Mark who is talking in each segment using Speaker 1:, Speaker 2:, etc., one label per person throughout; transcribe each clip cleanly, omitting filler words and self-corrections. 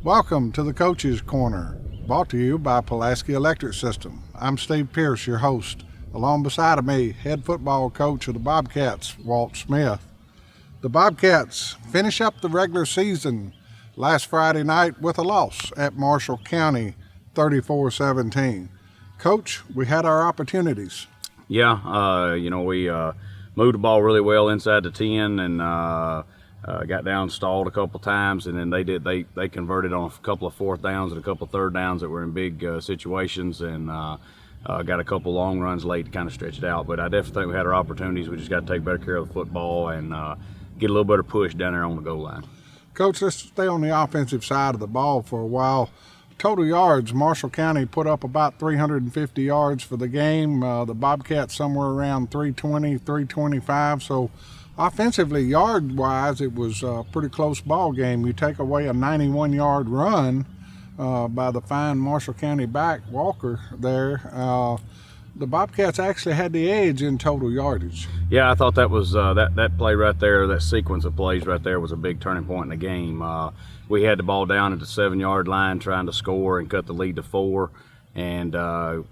Speaker 1: Welcome to the Coach's Corner, brought to you by Pulaski Electric System. I'm Steve Pierce, your host. Along beside of me, head football coach of the Bobcats, Walt Smith. The Bobcats finish up the regular season last Friday night with a loss at Marshall County, 34-17. Coach, we had our opportunities.
Speaker 2: Yeah, we moved the ball really well inside the 10 and got down, stalled a couple times, and then they converted on a couple of fourth downs and a couple of third downs that were in big situations, and got a couple long runs late to kind of stretch it out. But I definitely think we had our opportunities. We just got to take better care of the football and get a little better push down there on the goal line.
Speaker 1: Coach, let's stay on the offensive side of the ball for a while. Total yards, Marshall County put up about 350 yards for the game. The Bobcats somewhere around 320, 325. So offensively, yard-wise, it was a pretty close ball game. You take away a 91-yard run by the fine Marshall County back, Walker, there. The Bobcats actually had the edge in total yardage.
Speaker 2: Yeah, I thought that was that play right there, that sequence of plays right there was a big turning point in the game. We had the ball down at the 7-yard line trying to score and cut the lead to 4, and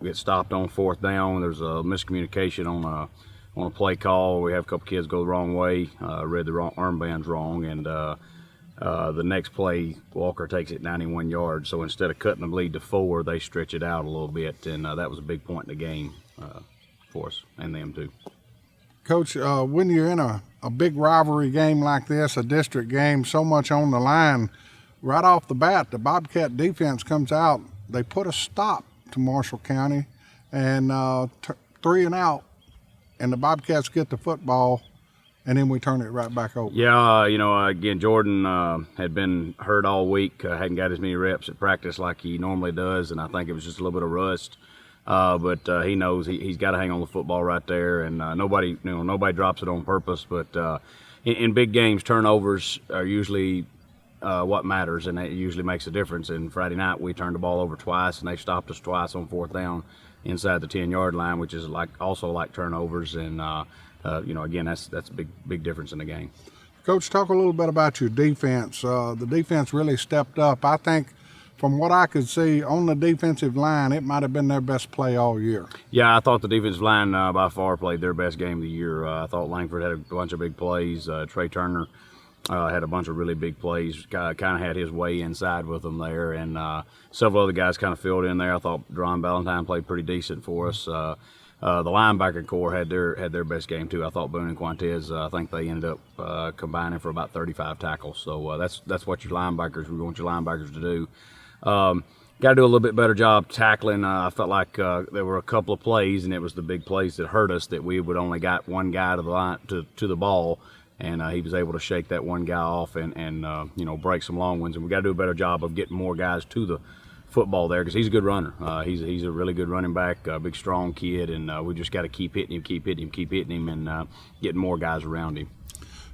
Speaker 2: it stopped on fourth down. There's a miscommunication on a play call. We have a couple kids go the wrong way, read the wrong armbands wrong, and the next play, Walker takes it 91 yards. So instead of cutting the lead to 4, they stretch it out a little bit, and that was a big point in the game for us and them too.
Speaker 1: Coach, when you're in a big rivalry game like this, a district game, so much on the line, right off the bat, the Bobcat defense comes out. They put a stop to Marshall County, and 3 and out, and the Bobcats get the football, and then we turn it right back over.
Speaker 2: Yeah, again, Jordan had been hurt all week, hadn't got as many reps at practice like he normally does, and I think it was just a little bit of rust. But he knows he's got to hang on the football right there, and nobody drops it on purpose. But in big games, turnovers are usually what matters, and it usually makes a difference. And Friday night, we turned the ball over twice, and they stopped us twice on fourth down inside the 10-yard line, which is also like turnovers. And again, that's a big difference in the game.
Speaker 1: Coach, talk a little bit about your defense. The defense really stepped up. I think from what I could see on the defensive line, it might have been their best play all year.
Speaker 2: Yeah, I thought the defensive line by far played their best game of the year. I thought Langford had a bunch of big plays. Trey Turner had a bunch of really big plays, kind of had his way inside with them there, and several other guys kind of filled in there. I thought Dron Valentine played pretty decent for us. The linebacker core had their best game too. I thought Boone and Quantez, I think they ended up combining for about 35 tackles. So that's what we want your linebackers to do. Got to do a little bit better job tackling. I felt like there were a couple of plays, and it was the big plays that hurt us, that we would only got one guy to the line to the ball, and he was able to shake that one guy off and break some long ones. And we got to do a better job of getting more guys to the football there, because he's a good runner. He's a really good running back, a big strong kid, and we just got to keep hitting him, and getting more guys around him.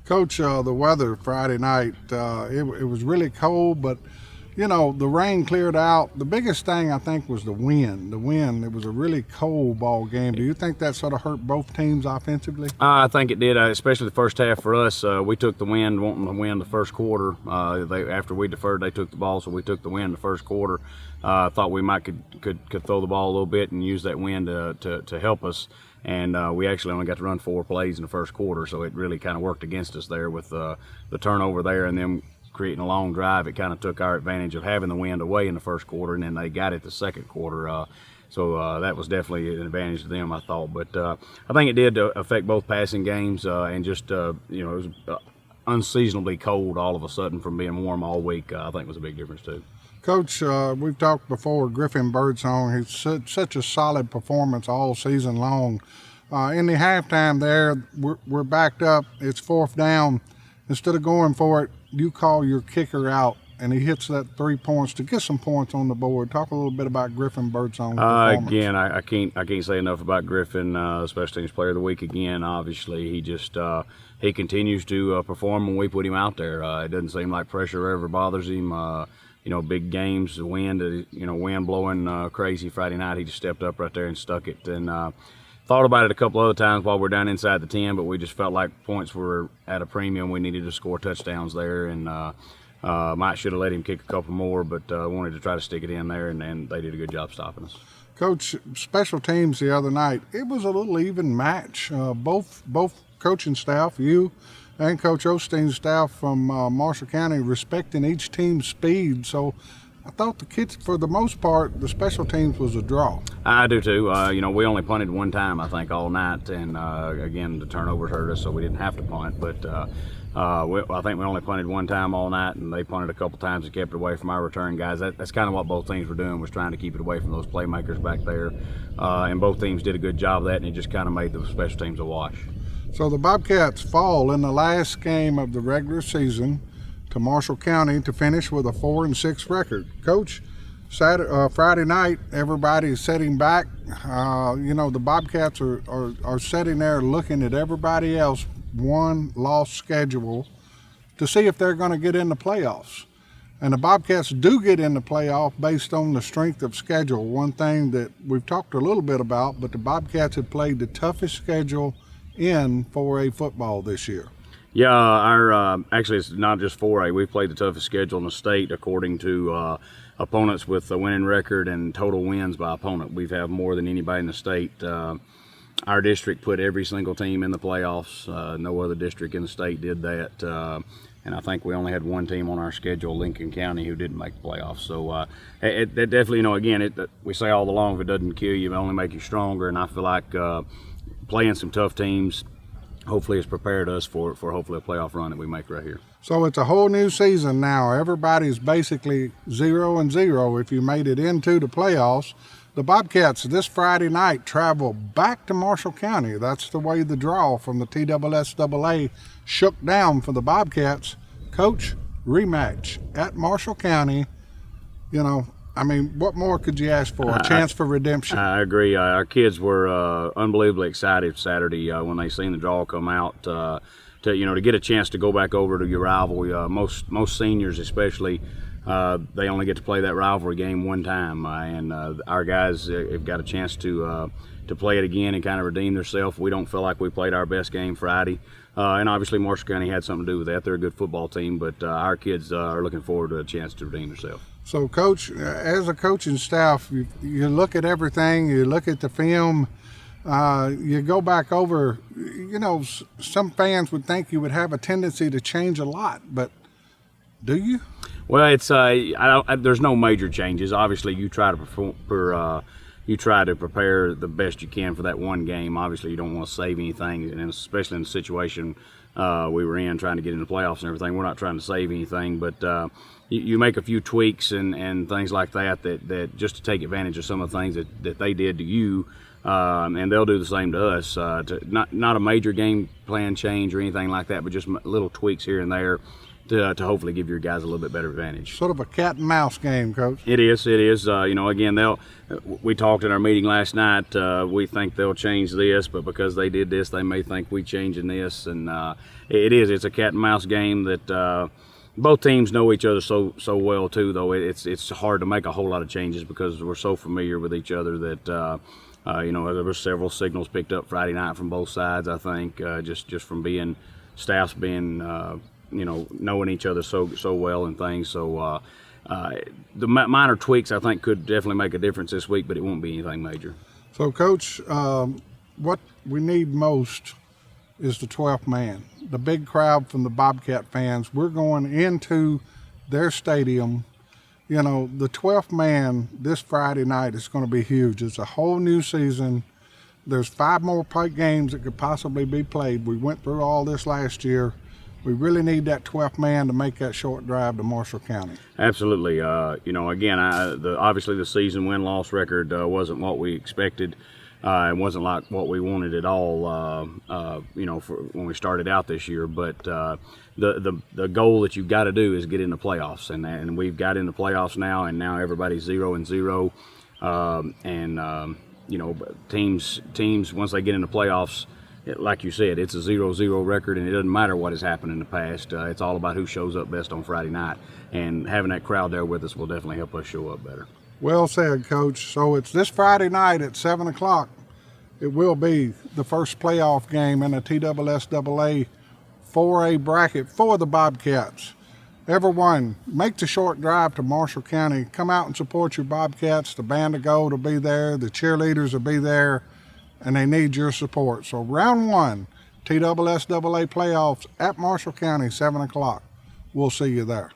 Speaker 1: Coach, the weather Friday night, it was really cold, but the rain cleared out. The biggest thing, I think, was the wind. It was a really cold ball game. Do you think that sort of hurt both teams offensively?
Speaker 2: I think it did, especially the first half for us. We took the wind, wanting to win the first quarter. After we deferred, they took the ball, so we took the wind the first quarter. Thought we might could throw the ball a little bit and use that wind to help us. And we actually only got to run 4 plays in the first quarter, so it really kind of worked against us there with the turnover there, and then creating a long drive. It kind of took our advantage of having the wind away in the first quarter, and then they got it the second quarter. So that was definitely an advantage to them, I thought. But I think it did affect both passing games, and just, it was unseasonably cold all of a sudden from being warm all week. I think was a big difference too.
Speaker 1: Coach, we've talked before, Griffin Birdsong, he's such a solid performance all season long. In the halftime there, we're backed up. It's fourth down. Instead of going for it, you call your kicker out, and he hits that 3 points to get some points on the board. Talk a little bit about Griffin Birdsong's performance.
Speaker 2: Again, I can't say enough about Griffin, especially his Player of the Week again. Obviously, he continues to perform when we put him out there. It doesn't seem like pressure ever bothers him. Big games, the wind, wind blowing crazy Friday night. He just stepped up right there and stuck it. And thought about it a couple other times while we're down inside the 10, but we just felt like points were at a premium. We needed to score touchdowns there, and Might should have let him kick a couple more, but wanted to try to stick it in there, and they did a good job stopping us.
Speaker 1: Coach, special teams the other night, it was a little even match. Both coaching staff, you and Coach Osteen's staff from Marshall County, respecting each team's speed. So I thought the kids, for the most part, the special teams was a draw.
Speaker 2: I do too. We only punted one time, I think, all night, and again, the turnovers hurt us, so we didn't have to punt. But I think we only punted one time all night, and they punted a couple times and kept it away from our return guys. That's kind of what both teams were doing, was trying to keep it away from those playmakers back there. And both teams did a good job of that, and it just kind of made the special teams a wash.
Speaker 1: So the Bobcats fall in the last game of the regular season to Marshall County to finish with a 4-6 record. Coach, Friday night, everybody's sitting back. The Bobcats are sitting there looking at everybody else one-loss schedule to see if they're going to get in the playoffs. And the Bobcats do get in the playoff based on the strength of schedule. One thing that we've talked a little bit about, but the Bobcats have played the toughest schedule in 4A football this year.
Speaker 2: Yeah, our actually it's not just 4A. We've played the toughest schedule in the state according to opponents with a winning record and total wins by opponent. We've had more than anybody in the state. Our district put every single team in the playoffs. No other district in the state did that. And I think we only had one team on our schedule, Lincoln County, who didn't make the playoffs. So it definitely, again, we say all along, if it doesn't kill you, it only make you stronger. And I feel like playing some tough teams hopefully has prepared us for hopefully a playoff run that we make right here.
Speaker 1: So it's a whole new season now. Everybody's basically 0-0 if you made it into the playoffs. The Bobcats this Friday night travel back to Marshall County. That's the way the draw from the TSSAA shook down for the Bobcats. Coach, rematch at Marshall County. What more could you ask for? A chance for redemption.
Speaker 2: I agree. Our kids were unbelievably excited Saturday when they seen the draw come out. To get a chance to go back over to your rival. Most seniors, especially, they only get to play that rivalry game one time, and our guys have got a chance to play it again and kind of redeem themselves. We don't feel like we played our best game Friday, and obviously Marshall County had something to do with that. They're a good football team, but our kids are looking forward to a chance to redeem themselves.
Speaker 1: So, Coach, as a coaching staff, you look at everything, you look at the film, you go back over, some fans would think you would have a tendency to change a lot, but do you?
Speaker 2: Well, it's there's no major changes. Obviously, you try to prepare the best you can for that one game. Obviously, you don't want to save anything, and especially in the situation we were in, trying to get into the playoffs and everything. We're not trying to save anything, but you make a few tweaks and things like that just to take advantage of some of the things that they did to you, and they'll do the same to us. Not a major game plan change or anything like that, but just little tweaks here and there to hopefully give your guys a little bit better advantage.
Speaker 1: Sort of a cat and mouse game, Coach.
Speaker 2: It is. Again, we talked in our meeting last night. We think they'll change this, but because they did this, they may think we changing this, and it's a cat and mouse game that both teams know each other so well too. Though it's hard to make a whole lot of changes because we're so familiar with each other that there were several signals picked up Friday night from both sides. I think just from staffs being knowing each other so well and things. So the minor tweaks I think could definitely make a difference this week, but it won't be anything major.
Speaker 1: So, Coach, what we need most is the 12th man. The big crowd from the Bobcat fans. We're going into their stadium. The 12th man this Friday night is going to be huge. It's a whole new season. There's 5 more games that could possibly be played. We went through all this last year. We really need that 12th man to make that short drive to Marshall County.
Speaker 2: Absolutely. Again, obviously the season win-loss record wasn't what we expected. It wasn't like what we wanted at all, for when we started out this year. But the goal that you've got to do is get in the playoffs, and we've got in the playoffs now, and now everybody's 0-0. Teams once they get in the playoffs, like you said, it's a 0-0 record, and it doesn't matter what has happened in the past. It's all about who shows up best on Friday night, and having that crowd there with us will definitely help us show up better.
Speaker 1: Well said, Coach. So it's this Friday night at 7 o'clock. It will be the first playoff game in the TSSAA 4A bracket for the Bobcats. Everyone, make the short drive to Marshall County. Come out and support your Bobcats. The Band of Gold will be there. The cheerleaders will be there, and they need your support. So round 1, TSSAA playoffs at Marshall County, 7 o'clock. We'll see you there.